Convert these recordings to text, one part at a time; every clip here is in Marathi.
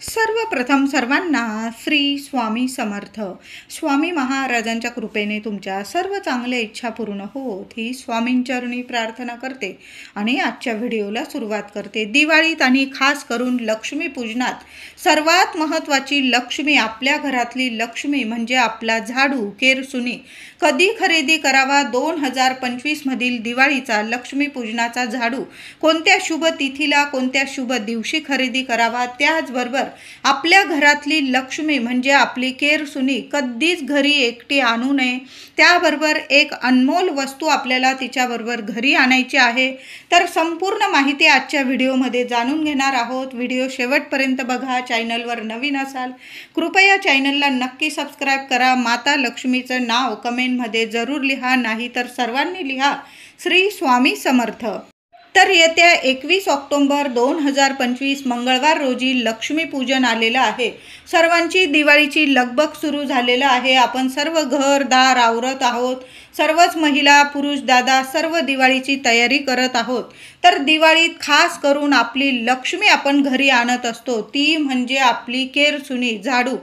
सर्वप्रथम सर्वांना श्री स्वामी समर्थ. स्वामी महाराजांच्या कृपेने तुमच्या सर्व चांगल्या इच्छा पूर्ण होत ही स्वामींचरणी प्रार्थना करते आणि आजच्या व्हिडिओला सुरुवात करते. दिवाळीत आणि खास करून लक्ष्मी पूजनात सर्वात महत्त्वाची लक्ष्मी, आपल्या घरातली लक्ष्मी म्हणजे आपला झाडू, केरसुनी कधी खरेदी करावा? 2025 मधील दिवाळीचा लक्ष्मी पूजनाचा झाडू कोणत्या शुभ तिथीला, कोणत्या शुभ दिवशी खरेदी करावा? त्याचबरोबर आपल्या घरातली लक्ष्मी म्हणजे आपली केरसुनी कधीच घरी एकटी आणू नये. त्याबरोबर एक अनमोल वस्तू आपल्याला तिच्याबरोबर घरी आणायची आहे. तर संपूर्ण माहिती आजच्या व्हिडिओमध्ये जाणून घेणार आहोत. व्हिडिओ शेवटपर्यंत बघा. चॅनलवर नवीन असाल कृपया चॅनलला नक्की सबस्क्राईब करा. माता लक्ष्मीचं नाव कमेंटमध्ये जरूर लिहा, नाही तर सर्वांनी लिहा श्री स्वामी समर्थ. तर येत्या 21 ऑक्टोबर 2025 मंगळवार रोजी लक्ष्मीपूजन आलेलं आहे. सर्वांची दिवाळीची लगबग सुरू झालेलं आहे. आपण सर्व घरदार आवरत आहोत. सर्वच महिला, पुरुष, दादा सर्व दिवाळीची तयारी करत आहोत. तर दिवाळीत खास करून आपली लक्ष्मी आपण घरी आणत असतो, ती म्हणजे आपली केरसुनी, झाडू.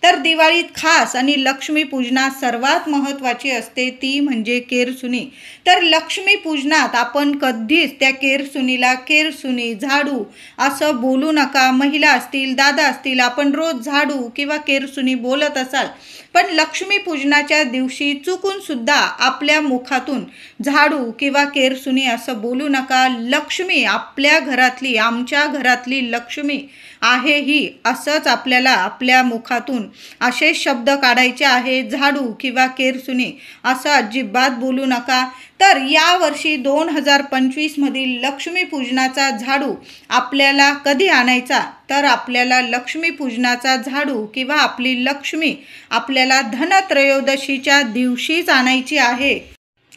तर दिवाळीत खास आणि लक्ष्मी पूजनात सर्वात महत्त्वाची असते ती म्हणजे केरसुनी. तर लक्ष्मी पूजनात आपण कधीच त्या केरसुनीला केरसुनी, झाडू असं बोलू नका. महिला असतील, दादा असतील, आपण रोज झाडू किंवा केरसुनी बोलत असाल, पण लक्ष्मी पूजनाच्या दिवशी चुकून सुद्धा आपल्या मुखातून झाडू किंवा केरसुनी असं बोलू नका. लक्ष्मी आपल्या घरातली, आमच्या घरातली लक्ष्मी आहे ही, असंच आपल्याला आपल्या मुखातून असे शब्द काढायचे आहे. झाडू किंवा केरसुनी असं अजिबात बोलू नका. तर यावर्षी 2025 मधील लक्ष्मी पूजनाचा झाडू आपल्याला कधी आणायचा? तर आपल्याला लक्ष्मी पूजनाचा झाडू किंवा आपली लक्ष्मी आपल्याला धनत्रयोदशीच्या दिवशीच आणायची आहे.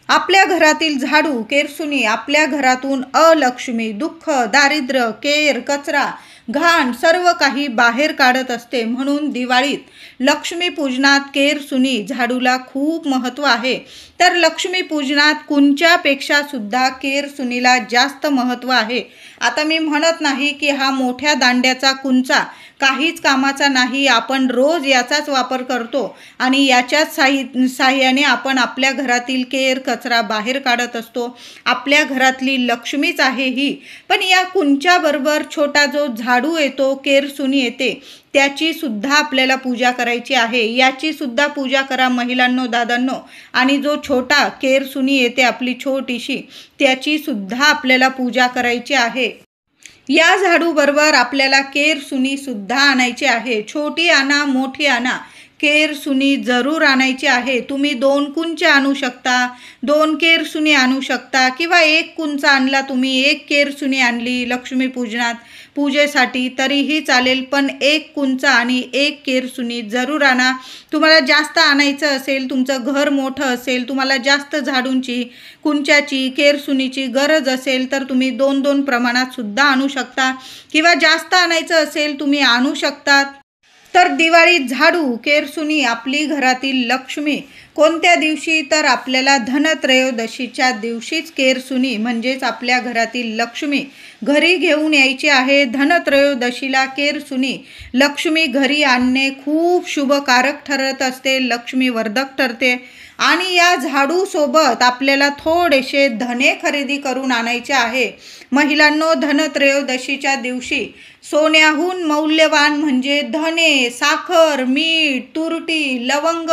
आपल्या घरातील झाडू, केरसुनी आपल्या घरातून अलक्ष्मी, दुःख, दारिद्र्य, केर, कचरा, घाण सर्व काही बाहेर काढत असते. म्हणून दिवाळीत लक्ष्मी पूजनात केरसुनी, झाडूला खूप महत्त्व आहे. तर लक्ष्मी पूजनात कुंच्यापेक्षा सुद्धा केरसुनीला जास्त महत्त्व आहे. आता मी म्हणत नाही की हा मोठ्या दांड्याचा कुंचा काहीच कामाचा नाही, आपण रोज याचाच वापर करतो आणि याच्याच साह्याने आपण आपल्या घरातील केर, कचरा बाहेर काढत असतो. आपल्या घरातली लक्ष्मीच आहे ही. पण या कुंच्याबरोबर छोटा जो झाडू येतो, केरसुनी येते, त्याची सुद्धा आपल्याला पूजा करायची आहे. याची सुद्धा पूजा करा महिलांनो, दादांनो. आणि जो छोटा केरसुनी येते आपली छोटीशी, त्याची सुद्धा आपल्याला पूजा करायची आहे. या झाडू बरोबर आपल्याला केरसुनी सुद्धा आणायची आहे. छोटी आणा, मोठी आणा, केरसुनी जरूर आणायची आहे. तुम्ही 2 कुंच्या आणू शकता, 2 केरसुनी आणू शकता, किंवा 1 कुंचा आणला तुम्ही, 1 केरसुनी आणली लक्ष्मी पूजेसाठी तरीही चालेल. पण 1 कुंचा आणि 1 केरसुनी जरूर आणा. तुम्हाला जास्त आणायचं असेल, तुमचं घर मोठं असेल, तुम्हाला जास्त झाडूंची, कुंच्याची, केरसुनीची गरज असेल तर तुम्ही 2-2 प्रमाणात सुद्धा आणू शकता, किंवा जास्त आणायचं असेल तुम्ही आणू शकता. तर दिवाळीत झाडू, केरसुनी आपली घरातील लक्ष्मी कोणत्या दिवशी? तर आपल्याला धनत्रयोदशीच्या दिवशीच केरसुनी म्हणजेच आपल्या घरातील लक्ष्मी घरी घेऊन यायची आहे. धनत्रयोदशीला केरसुनी लक्ष्मी घरी आणणे खूप शुभकारक ठरत असते, लक्ष्मीवर्धक ठरते. आणि या झाडूसोबत आपल्याला थोडेसे धने खरेदी करून आणायचे आहे. महिलांनो, धनत्रयोदशीच्या दिवशी सोन्याहून मौल्यवान म्हणजे धने, साखर, मीठ, तुरटी, लवंग,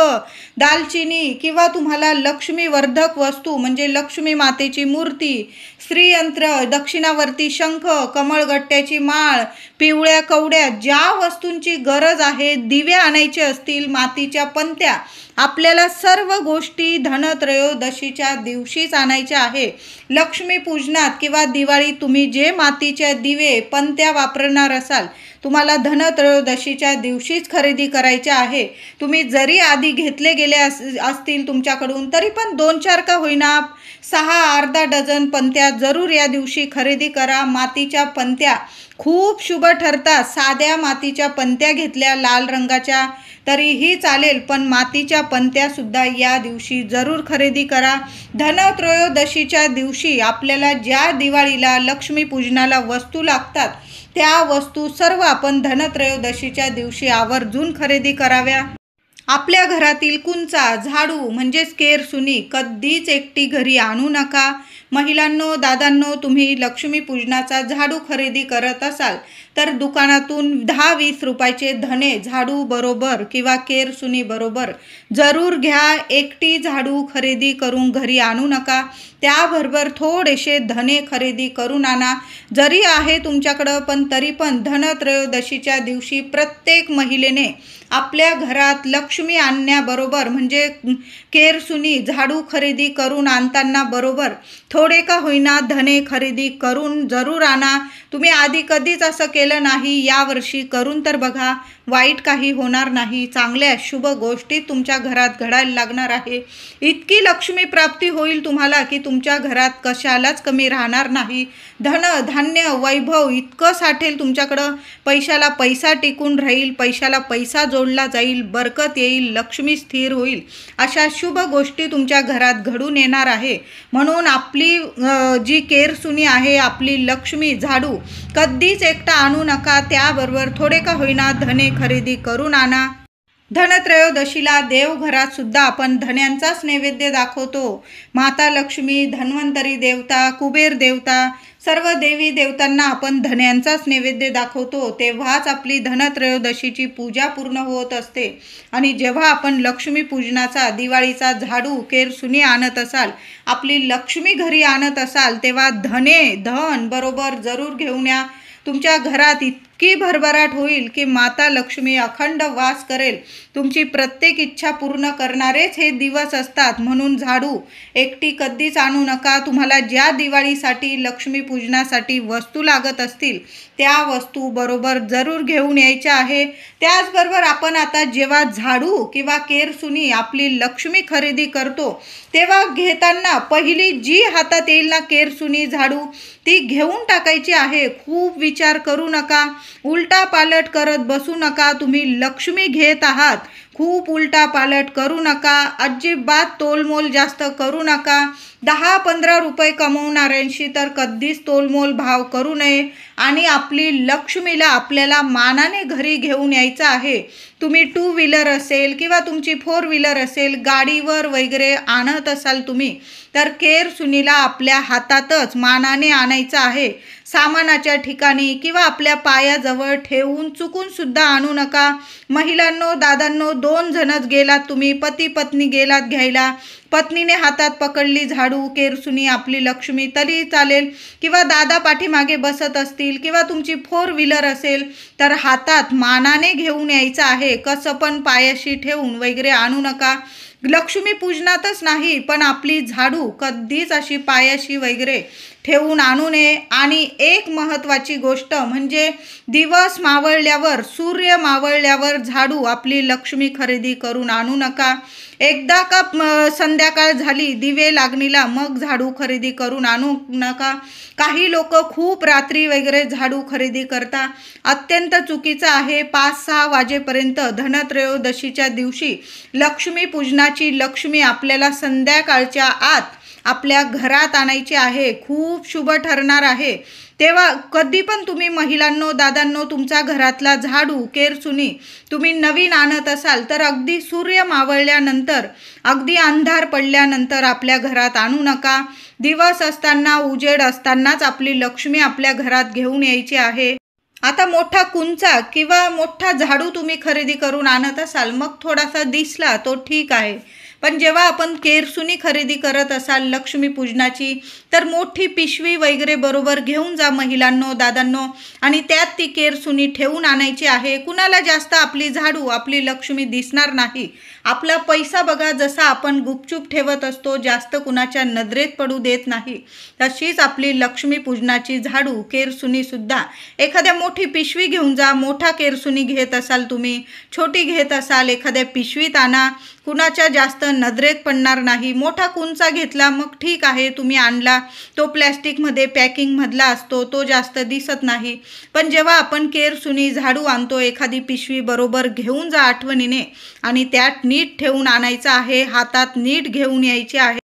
दालचिनी, किंवा तुम्हाला लक्ष्मीवर्धक वस्तू म्हणजे लक्ष्मी मातेची मूर्ती, श्रीयंत्र, दक्षिणावर्ती शंख, कमळगट्ट्याची माळ, पिवळ्या कवड्या, ज्या वस्तूंची गरज आहे, दिवे आणायचे असतील, मातीच्या पंत्या, आपल्याला सर्व गोष्टी धनत्रयोदशीच्या दिवशीच आणायच्या आहे. लक्ष्मी पूजनात किंवा दिवाळीत तुम्ही जे मातीच्या दिवे, पंत्या वापरणार असाल, तुम्हाला धनत्रयोदशीच्या दिवशीच खरेदी करायचे आहे. तुम्ही जरी आधी घेतले गेले असतील तुमच्याकडून, तरी पण 2-4 का होईना 6 अर्धा डझन पंत्या जरूर या दिवशी खरेदी करा. मातीच्या पंत्या खूप शुभ ठरतात. साध्या मातीच्या पंत्या घेतल्या लाल रंगाच्या तरीही चालेल, पण मातीच्या पंत्या सुद्धा या दिवशी जरूर खरेदी करा. धनत्रयोदशीच्या दिवशी आपल्याला ज्या दिवाळीला लक्ष्मी पूजनाला वस्तू लागतात त्या वस्तू सर्व आपण धनत्रयोदशीच्या दिवशी आवर्जून खरेदी कराव्या। आपल्या घरातील कुंचा, झाडू म्हणजेच केरसुनी कधीच एकटी घरी आणू नका। महिलांनो, दादांनो, तुम्ही लक्ष्मीपूजनाचा झाडू खरेदी करत असाल तर दुकानातून 10-20 रुपयाचे धने झाडू बरोबर किंवा केरसुनी बरोबर जरूर घ्या। एकटी झाडू खरेदी करून घरी आणू नका, त्याबरोबर थोडेसे धने खरेदी करून आणा। जरी आहे तुमच्याकडं पण तरी पण धनत्रयोदशीच्या दिवशी प्रत्येक महिलेने आपल्या घरात लक्ष्मी आणण्याबरोबर म्हणजे केरसुनी झाडू खरेदी करून आणताना बरोबर थोडे का होईना धने खरेदी करून जरूर आणा। तुम्ही आधी कधीच असं केलं नाही, यावर्षी करून तर बघा, वाईट काही होणार नाही, चांगल्या शुभ गोष्टी तुमच्या घरात घडायला लागणार आहे। इतकी लक्ष्मी प्राप्ती होईल तुम्हाला की तुमच्या घरात कशालाच कमी राहणार नाही। धन धान्य वैभव इतकं साठेल तुमच्याकडं, पैशाला पैसा टिकून राहील, पैशाला पैसा जोडला जाईल, बरकत येईल, लक्ष्मी स्थिर होईल, अशा शुभ गोष्टी तुमच्या घरात घडून येणार आहे। म्हणून आपली जी केरसुनी आहे, आपली लक्ष्मी झाडू कधीच एकटा आणू नका, त्याबरोबर थोडे का होईना धने खरेदी करून आणा। धनत्रयोदशीला देवघरात सुद्धा आपण धन्यांचाच नैवेद्य दाखवतो। माता लक्ष्मी, धन्वंतरी देवता, कुबेर देवता, सर्व देवी देवतांना आपण धन्यांचाच नैवेद्य दाखवतो, तेव्हाच आपली धनत्रयोदशीची पूजा पूर्ण होत असते। आणि जेव्हा आपण लक्ष्मी पूजनाचा, दिवाळीचा झाडू केरसुनी आणत असाल, आपली लक्ष्मी घरी आणत असाल, तेव्हा धन बरोबर जरूर घेऊन या। तुमच्या घरात इतकी भरभराट होईल की माता लक्ष्मी अखंड वास करेल। तुमची प्रत्येक इच्छा पूर्ण करणारेच हे दिवस असतात, म्हणून झाडू एकटी कधीच आणू नका। तुम्हाला ज्या दिवाळीसाठी लक्ष्मी पूजनासाठी वस्तू लागत असतील त्या वस्तू बरोबर जरूर घेऊन यायच्या आहे। त्याचबरोबर आपण आता जेव्हा झाडू किंवा केरसुनी आपली लक्ष्मी खरेदी करतो तेव्हा घेताना पहिली जी हातात येईल ना केरसुनी झाडू ती घेऊन टाकायची आहे। खूप विचार करू नका, उलटा पालट करत बसू नका। तुम्ही लक्ष्मी घेत आहात, खूप उलटा पालट करू नका, अजिबात तोलमोल जास्त करू नका। 10-15 रुपये कमवणाऱ्यांशी तर कधीच तोलमोल भाव करू नये। आणि आपली लक्ष्मीला आपल्याला मानाने घरी घेऊन यायचं आहे। तुम्ही 2 व्हीलर असेल किंवा तुमची 4 व्हीलर असेल, गाडीवर वगैरे आणत असाल तुम्ही, तर केरसुनीला आपल्या हातातच मानाने आणायचं आहे। सामानाच्या ठिकाणी किंवा आपल्या पायाजवळ ठेवून चुकून सुद्धा आणू नका। महिलांनो, दादांनो, 2 जणच गेलात तुम्ही, पती पत्नी गेलात घ्यायला, पत्नीने हातात पकडली झाडू केरसुनी आपली लक्ष्मी तरी चालेल, किंवा दादा पाठीमागे बसत असतील किंवा तुमची 4 व्हीलर असेल तर हातात मानाने घेऊन यायचं आहे। कसं पण पायाशी ठेवून वगैरे आणू नका। लक्ष्मी पूजनातच नाही पण आपली झाडू कधीच अशी पायाशी वगैरे ठेवून आणू नये। आणि एक महत्त्वाची गोष्ट म्हणजे दिवस मावळल्यावर, सूर्य मावळल्यावर झाडू आपली लक्ष्मी खरेदी करून आणू नका। एकदा का संध्याकाळ झाली दिवे लागणीला मग झाडू खरेदी करून आणू नका। काही लोक खूप रात्री वगैरे झाडू खरेदी करता, अत्यंत चुकीचं आहे। 5-6 वाजेपर्यंत धनत्रयोदशीच्या दिवशी लक्ष्मी पूजनाची लक्ष्मी आपल्याला संध्याकाळच्या आत आपल्या घरात आणायची आहे, खूप शुभ ठरणार आहे। तेव्हा कधी पण तुम्ही महिलांनो, दादांनो, तुमचा घरातला झाडू केरसुनी तुम्ही नवीन आणत असाल तर अगदी सूर्य मावळल्यानंतर, अगदी अंधार पडल्यानंतर आपल्या घरात आणू नका। दिवस असताना, उजेड असतानाच आपली लक्ष्मी आपल्या घरात घेऊन यायची आहे। आता मोठा कुंचा किंवा मोठा झाडू तुम्ही खरेदी करून आणत असाल, मग थोडासा दिसला तो ठीक आहे, पण जेव्हा आपण केरसुनी खरेदी करत असाल लक्ष्मी पूजनाची तर मोठी पिशवी वगैरे बरोबर घेऊन जा महिलांनो, दादांनो, आणि त्यात ती केरसुनी ठेवून आणायची आहे। कुणाला जास्त आपली झाडू, आपली लक्ष्मी दिसणार नाही। आपला पैसा बघा जसा आपण गुपचूप ठेवत असतो, जास्त कुणाच्या नजरेत पडू देत नाही, तशीच आपली लक्ष्मी पूजनाची झाडू केरसुनी सुद्धा एखाद्या मोठी पिशवी घेऊन जा। मोठा केरसुनी घेत असाल तुम्ही, छोटी घेत असाल एखाद्या पिशवीत आणा, कुणाच्या जास्त नजरेत पडणार नाही। मोठा कुंचा घेतला मग ठीक आहे, तुम्ही आणला, तो प्लॅस्टिकमध्ये पॅकिंगमधला असतो, तो जास्त दिसत नाही। पण जेव्हा आपण केरसुनी झाडू आणतो एखादी पिशवी बरोबर घेऊन जा आठवणीने, आणि त्यात नीट ठेवून आणायचं आहे, हातात नीट घेऊन यायची आहे।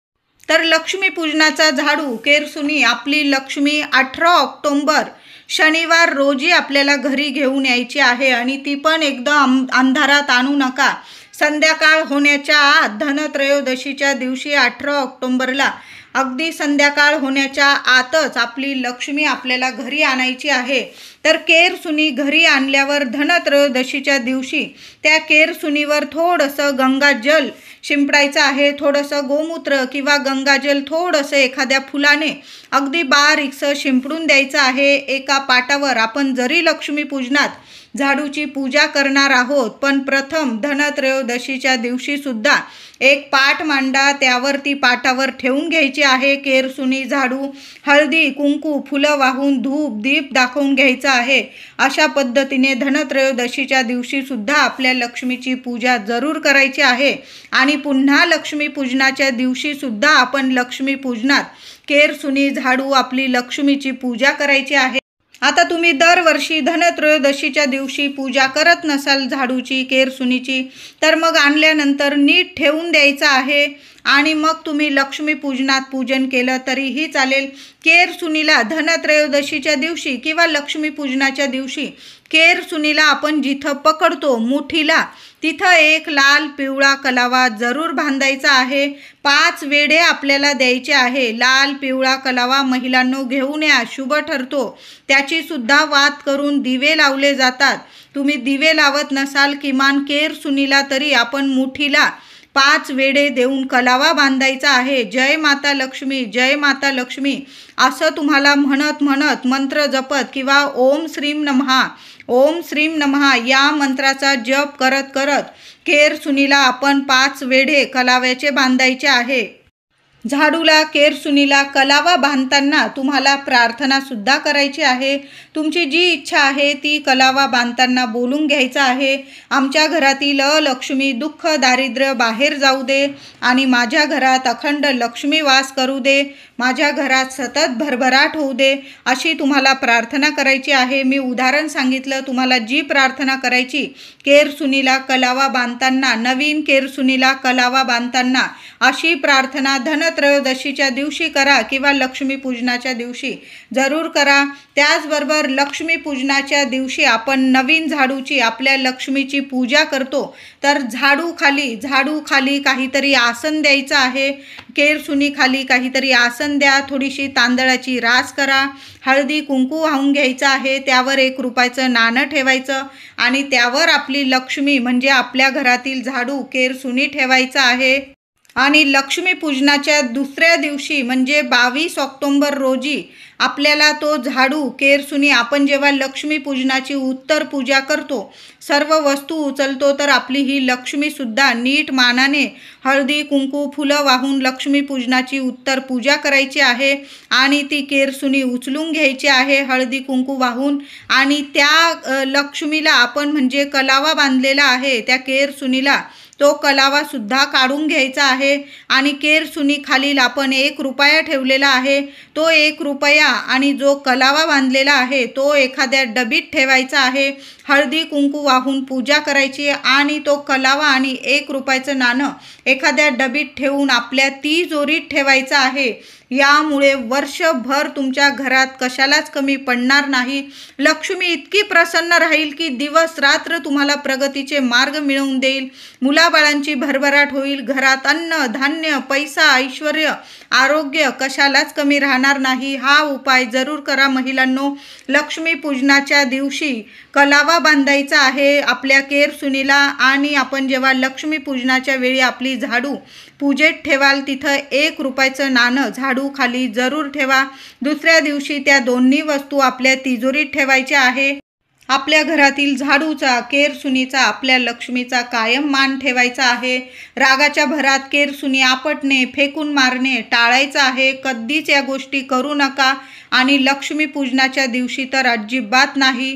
तर लक्ष्मी पूजनाचा झाडू केरसुनी आपली लक्ष्मी 18 ऑक्टोबर शनिवार रोजी आपल्याला घरी घेऊन यायची आहे आणि ती पण एकदम अंधारात आणू नका. संध्याकाळ होण्याच्या आत धनत्रयोदशीच्या दिवशी 18 ऑक्टोबरला अगदी संध्याकाळ होण्याच्या आतच आपली लक्ष्मी आपल्याला घरी आणायची आहे. तर केरसुनी घरी आणल्यावर धनत्रयोदशीच्या दिवशी त्या केरसुनीवर थोडंसं गंगाजल शिंपडायचं आहे. थोडंसं गोमूत्र किंवा गंगाजल थोडंसं एखाद्या फुलाने अगदी बारीकसं शिंपडून द्यायचं आहे. एका पाटावर आपण जरी लक्ष्मीपूजनात झाडूची पूजा करणार आहोत, पण प्रथम धनत्रयोदशीच्या दिवशी सुद्धा एक पाट मांडा, त्यावरती पाटावर ठेवून घ्यायची आहे केरसुनी, झाडू, हळदी, कुंकू, फुलं वाहून धूप दीप दाखवून घ्यायचं आहे. अशा पद्धतीने धनत्रयोदशीच्या दिवशी सुद्धा आपल्या लक्ष्मीची पूजा जरूर करायची आहे. आणि पुन्हा लक्ष्मीपूजनाच्या दिवशी सुद्धा आपण लक्ष्मीपूजनात केरसुनी, झाडू आपली लक्ष्मीची पूजा करायची आहे. आता तुम्ही दरवर्षी धनत्रयोदशीच्या दिवशी पूजा करत नसाल झाडूची, केरसुनीची, तर मग आणल्यानंतर नीट ठेवून द्यायचं आहे आणि मग तुम्ही लक्ष्मीपूजनात पूजन केलं तरीही चालेल. केरसुनीला धनत्रयोदशीच्या दिवशी किंवा लक्ष्मीपूजनाच्या दिवशी केरसुनीला आपण जिथं पकडतो मुठीला, तिथं एक लाल पिवळा कलावा जरूर बांधायचा आहे. 5 वेढे आपल्याला द्यायचे आहे. लाल पिवळा कलावा महिलांनो घेऊन या, शुभ ठरतो. त्याची सुद्धा वात करून दिवे लावले जातात. तुम्ही दिवे लावत नसाल, किमान केरसुनीला तरी आपण मुठीला 5 वेढे देऊन कलावा बांधायचा आहे. जय माता लक्ष्मी, जय माता लक्ष्मी असं तुम्हाला म्हणत म्हणत मंत्र जपत किंवा ओम श्रीम नमः, ओम श्रीम नमः या मंत्राचा जप करत करत केरसुनीला आपण 5 वेढे कलाव्याचे बांधायचे आहे. झाडूला, केरसुनीला कलावा बांधताना तुम्हाला प्रार्थना सुद्धा करायची आहे. तुमची जी इच्छा आहे ती कलावा बांधताना बोलून घ्यायचं आहे. आमच्या घरातील लक्ष्मी, दुःख, दारिद्र्य बाहेर जाऊ दे आणि माझ्या घरात अखंड लक्ष्मी वास करू दे. माझ्या घरात सतत भरभराट होऊ दे, अशी तुम्हाला प्रार्थना करायची आहे. मी उदाहरण सांगितलं. तुम्हाला जी प्रार्थना करायची केरसुनीला कलावा बांधताना, नवीन केरसुनीला कलावा बांधताना अशी प्रार्थना धनत्रयोदशीच्या दिवशी करा किंवा लक्ष्मीपूजनाच्या दिवशी जरूर करा. त्याचबरोबर लक्ष्मीपूजनाच्या दिवशी आपण नवीन झाडूची, आपल्या लक्ष्मीची पूजा करतो, तर झाडू खाली काहीतरी आसन द्यायचं आहे. केरसुनी खाली काहीतरी आसन द्या. थोडीशी तांदळाची रास करा. हळदी कुंकू वाहून घ्यायचं आहे. त्यावर 1 रुपयाचं नाणं ठेवायचं आणि त्यावर आपली लक्ष्मी म्हणजे आपल्या घरातील झाडू, केरसुनी ठेवायचं आहे. आणि लक्ष्मीपूजनाच्या दुसऱ्या दिवशी म्हणजे 22 ऑक्टोबर रोजी आपल्याला तो झाडू, केरसुनी, आपण जेव्हा लक्ष्मीपूजनाची उत्तर पूजा करतो, सर्व वस्तू उचलतो, तर आपली ही लक्ष्मीसुद्धा नीट मानाने हळदी कुंकू फुलं वाहून लक्ष्मीपूजनाची उत्तर पूजा करायची आहे. आणि ती केरसुनी उचलून घ्यायची आहे हळदी कुंकू वाहून. आणि त्या लक्ष्मीला आपण म्हणजे कलावा बांधलेला आहे, त्या केरसुनीला तो कलावा सुद्धा काढून घ्यायचा आहे. आणि केरसुनी खालील आपण 1 रुपया ठेवलेला आहे, तो 1 रुपया आणि जो कलावा बांधलेला आहे तो एखाद्या डबीत ठेवायचा आहे. हळदी कुंकू वाहून पूजा करायची आणि तो कलावा आणि 1 रुपयाचं नाणं एखाद्या डबीत ठेवून आपल्या तिजोरीत ठेवायचं आहे. यामुळे वर्षभर तुमच्या घरात कशालाच कमी पडणार नाही. लक्ष्मी इतकी प्रसन्न राहील की दिवस रात्र तुम्हाला प्रगतीचे मार्ग मिळवून देईल. मुलाबाळांची भरभराट होईल. घरात अन्न धान्य, पैसा, ऐश्वर्य, आरोग्य कशालाच कमी राहणार नाही. हा उपाय जरूर करा महिलांनो. लक्ष्मीपूजनाच्या दिवशी कलावा बांधायचा आहे आपल्या केरसुनीला. आणि आपण जेव्हा लक्ष्मीपूजनाच्या वेळी आपली झाडू पूजेत ठेवाल, तिथं 1 रुपयाचं नाणं झाडू खाली जरूर ठेवा. दुसऱ्या दिवशी त्या दोन्ही वस्तू आपल्या तिजोरीत ठेवायच्या आहे. आपल्या घरातील झाडूचा, केरसुनीचा, आपल्या लक्ष्मीचा कायम मान ठेवायचा आहे. रागाच्या भरात केरसुनी आपटणे, फेकून मारणे टाळायचं आहे. कधीच या गोष्टी करू नका. आणि लक्ष्मीपूजनाच्या दिवशी तर अजिबात नाही.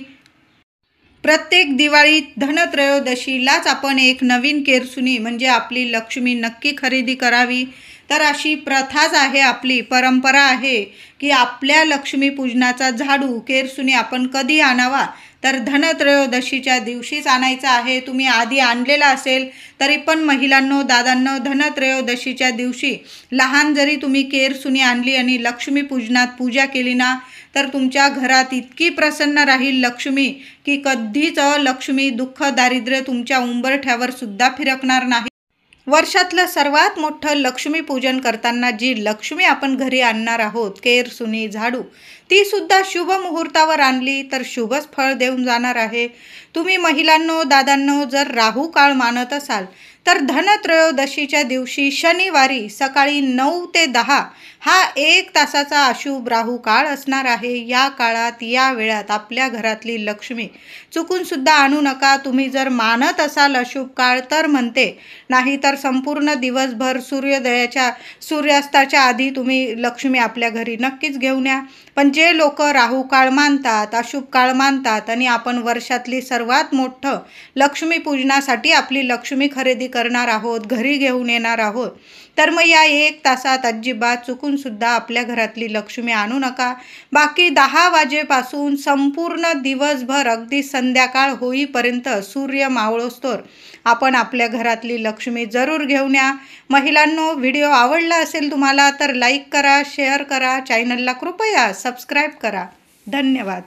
प्रत्येक दिवाळीत धनत्रयोदशीलाच आपण एक नवीन केरसुनी म्हणजे आपली लक्ष्मी नक्की खरेदी करावी. तर अशी प्रथाच आहे, आपली परंपरा आहे की आपल्या लक्ष्मीपूजनाचा झाडू, केरसुनी आपण कधी आणावा, तर धनत्रयोदशीच्या दिवशीच आणायचा आहे. तुम्ही आधी आणलेला असेल तरी पण महिलांनो, दादांनो, धनत्रयोदशीच्या दिवशी लहान जरी तुम्ही केरसुनी आणली आणि लक्ष्मीपूजनात पूजा केली ना, तर तुमच्या घरात इतकी प्रसन्न राहील लक्ष्मी की कधीच लक्ष्मी दुःख दारिद्र्य तुमच्या उंबरठ्यावर सुद्धा फिरकणार नाही. वर्षातलं सर्वात मोठं लक्ष्मीपूजन करताना जी लक्ष्मी आपण घरी आणणार आहोत, केर, सुनी, झाडू, ती सुद्धा शुभ मुहूर्तावर आणली तर शुभच फळ देऊन जाणार आहे. तुम्ही महिलांनो, दादांनो, जर राहू काळ मानत असाल तर धनत्रयोदशीच्या दिवशी शनिवारी सकाळी 9 ते 10 हा 1 तासाचा अशुभ राहू काळ असणार आहे. या काळात, या वेळात आपल्या घरातली लक्ष्मी चुकून सुद्धा आणू नका. तुम्ही जर मानत असाल अशुभ काळ तर म्हणते, नाही तर संपूर्ण दिवसभर सूर्यास्ताच्या आधी तुम्ही लक्ष्मी आपल्या घरी नक्कीच घेऊन या. पण जे लोक राहू काळ मानतात, अशुभ काळ मानतात आणि आपण वर्षातली सर्वात मोठं लक्ष्मीपूजनासाठी आपली लक्ष्मी खरेदी करणार आहोत, घरी घेऊन येणार आहोत, तर मग या 1 तासात अजिबात चुकून सुद्धा आपल्या घरातली लक्ष्मी आणू नका. बाकी 10 वाजेपासून संपूर्ण दिवसभर अगदी संध्याकाळ होईपर्यंत सूर्य मावळोस्तोवर आपण आपल्या घरातली लक्ष्मी जरूर घेऊन या. महिलांनो, व्हिडिओ आवडला असेल तुम्हाला तर लाईक करा, शेअर करा, चॅनलला कृपया सबस्क्राईब करा. धन्यवाद.